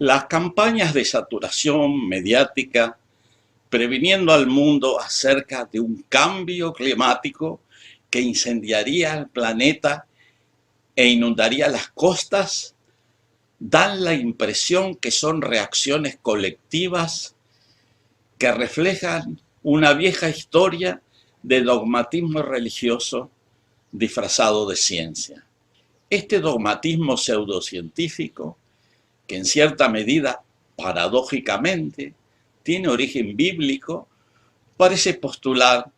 Las campañas de saturación mediática previniendo al mundo acerca de un cambio climático que incendiaría el planeta e inundaría las costas dan la impresión que son reacciones colectivas que reflejan una vieja historia de dogmatismo religioso disfrazado de ciencia. Este dogmatismo pseudocientífico, que en cierta medida, paradójicamente, tiene origen bíblico, parece postular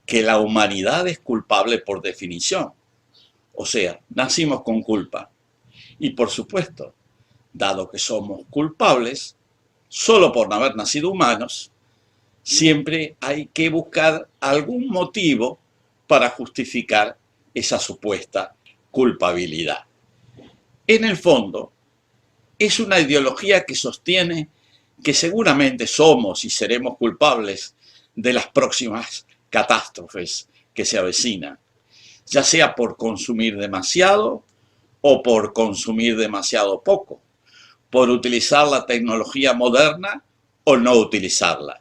que la humanidad es culpable por definición. O sea, nacimos con culpa. Y por supuesto, dado que somos culpables, solo por no haber nacido humanos, siempre hay que buscar algún motivo para justificar esa supuesta culpabilidad. En el fondo, es una ideología que sostiene que seguramente somos y seremos culpables de las próximas catástrofes que se avecinan, ya sea por consumir demasiado o por consumir demasiado poco, por utilizar la tecnología moderna o no utilizarla.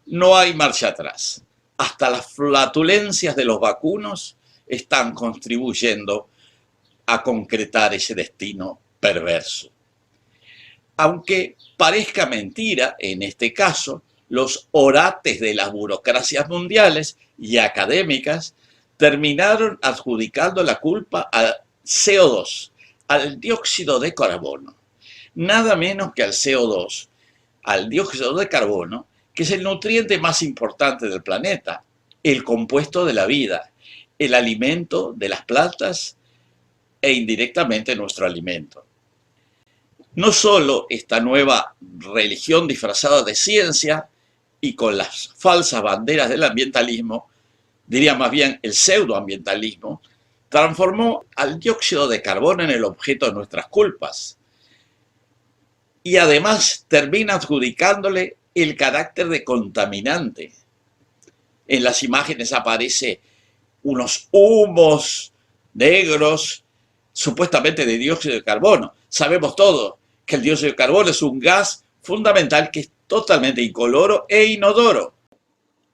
No hay marcha atrás. Hasta las flatulencias de los vacunos están contribuyendo a concretar ese destino perverso. Aunque parezca mentira, en este caso, los orates de las burocracias mundiales y académicas terminaron adjudicando la culpa al CO2, al dióxido de carbono. Nada menos que al CO2, al dióxido de carbono, que es el nutriente más importante del planeta, el compuesto de la vida, el alimento de las plantas e indirectamente nuestro alimento. No solo esta nueva religión disfrazada de ciencia y con las falsas banderas del ambientalismo, diría más bien el pseudoambientalismo, transformó al dióxido de carbono en el objeto de nuestras culpas. Y además termina adjudicándole el carácter de contaminante. En las imágenes aparece unos humos negros, supuestamente de dióxido de carbono. Sabemos todos que el dióxido de carbono es un gas fundamental que es totalmente incoloro e inodoro.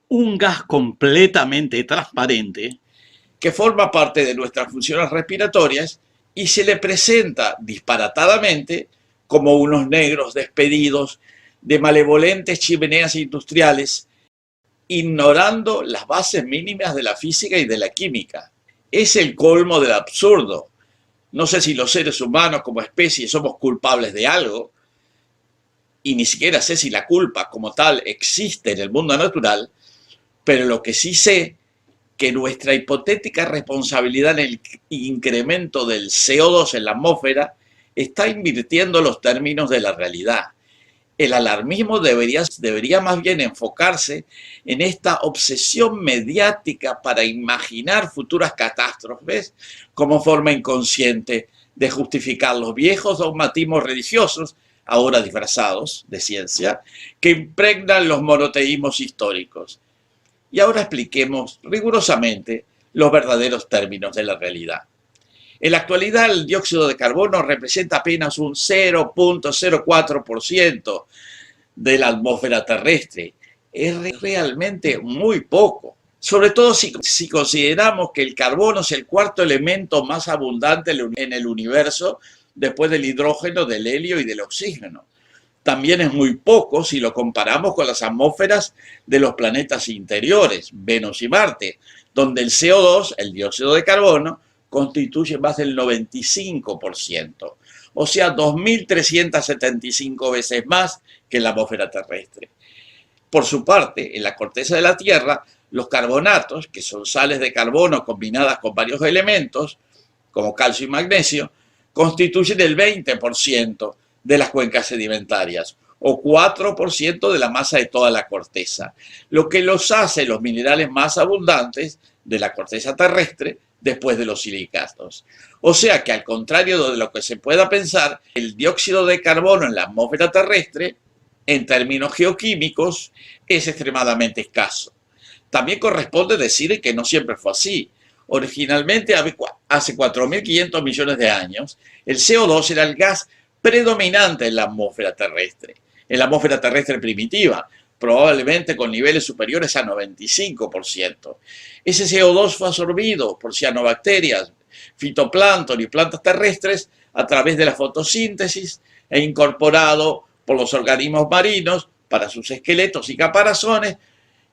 Un gas completamente transparente que forma parte de nuestras funciones respiratorias y se le presenta disparatadamente como unos negros despedidos de malevolentes chimeneas industriales, ignorando las bases mínimas de la física y de la química. Es el colmo del absurdo. No sé si los seres humanos como especie somos culpables de algo, y ni siquiera sé si la culpa como tal existe en el mundo natural, pero lo que sí sé que nuestra hipotética responsabilidad en el incremento del CO2 en la atmósfera está invirtiendo los términos de la realidad. El alarmismo debería más bien enfocarse en esta obsesión mediática para imaginar futuras catástrofes como forma inconsciente de justificar los viejos dogmatismos religiosos, ahora disfrazados de ciencia, que impregnan los monoteísmos históricos. Y ahora expliquemos rigurosamente los verdaderos términos de la realidad. En la actualidad, el dióxido de carbono representa apenas un 0,04% de la atmósfera terrestre. Es realmente muy poco, sobre todo si consideramos que el carbono es el cuarto elemento más abundante en el universo después del hidrógeno, del helio y del oxígeno. También es muy poco si lo comparamos con las atmósferas de los planetas interiores, Venus y Marte, donde el CO2, el dióxido de carbono, constituye más del 95%, o sea, 2.375 veces más que la atmósfera terrestre. Por su parte, en la corteza de la Tierra, los carbonatos, que son sales de carbono combinadas con varios elementos, como calcio y magnesio, constituyen el 20% de las cuencas sedimentarias, o 4% de la masa de toda la corteza, lo que los hace los minerales más abundantes de la corteza terrestre después de los silicatos. O sea que, al contrario de lo que se pueda pensar, el dióxido de carbono en la atmósfera terrestre, en términos geoquímicos, es extremadamente escaso. También corresponde decir que no siempre fue así. Originalmente, hace 4.500 millones de años, el CO2 era el gas predominante en la atmósfera terrestre primitiva, probablemente con niveles superiores a 95%. Ese CO2 fue absorbido por cianobacterias, fitoplancton y plantas terrestres a través de la fotosíntesis e incorporado por los organismos marinos para sus esqueletos y caparazones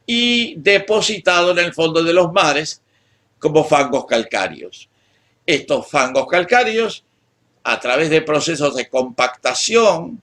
y depositado en el fondo de los mares como fangos calcáreos. Estos fangos calcáreos, a través de procesos de compactación,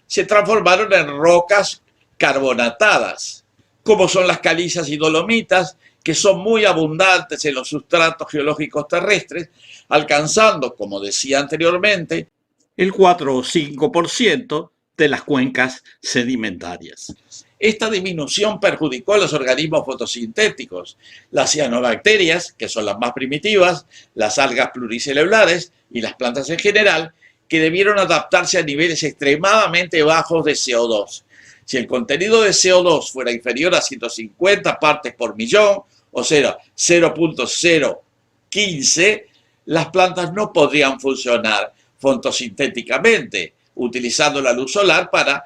se transformaron en rocas carbonatadas, como son las calizas y dolomitas, que son muy abundantes en los sustratos geológicos terrestres, alcanzando, como decía anteriormente, el 4 o 5% de las cuencas sedimentarias. Esta disminución perjudicó a los organismos fotosintéticos, las cianobacterias, que son las más primitivas, las algas pluricelulares y las plantas en general, que debieron adaptarse a niveles extremadamente bajos de CO2. Si el contenido de CO2 fuera inferior a 150 partes por millón, o sea, 0.015, las plantas no podrían funcionar fotosintéticamente, utilizando la luz solar para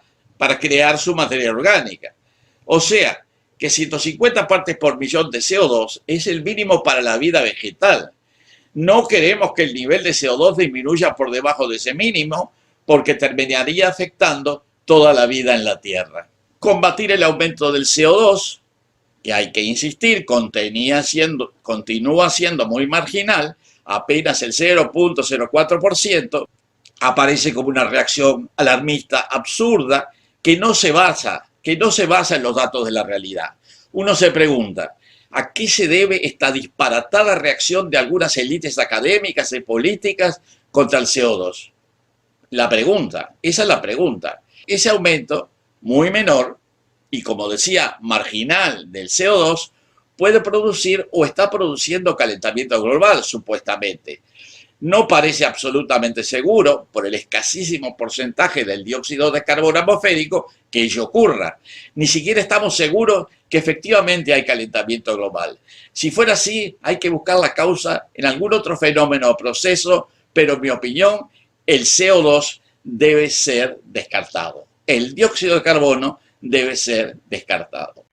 crear su materia orgánica. O sea, que 150 partes por millón de CO2 es el mínimo para la vida vegetal. No queremos que el nivel de CO2 disminuya por debajo de ese mínimo, porque terminaría afectando toda la vida en la Tierra. Combatir el aumento del CO2, que hay que insistir, continúa siendo muy marginal, apenas el 0.04%, aparece como una reacción alarmista absurda que no se basa en los datos de la realidad. Uno se pregunta, ¿a qué se debe esta disparatada reacción de algunas élites académicas y políticas contra el CO2? Esa es la pregunta. Ese aumento, muy menor, y como decía, marginal del CO2, puede producir o está produciendo calentamiento global, supuestamente. No parece absolutamente seguro, por el escasísimo porcentaje del dióxido de carbono atmosférico, que ello ocurra. Ni siquiera estamos seguros que efectivamente hay calentamiento global. Si fuera así, hay que buscar la causa en algún otro fenómeno o proceso, pero en mi opinión, el CO2 debe ser descartado. El dióxido de carbono debe ser descartado.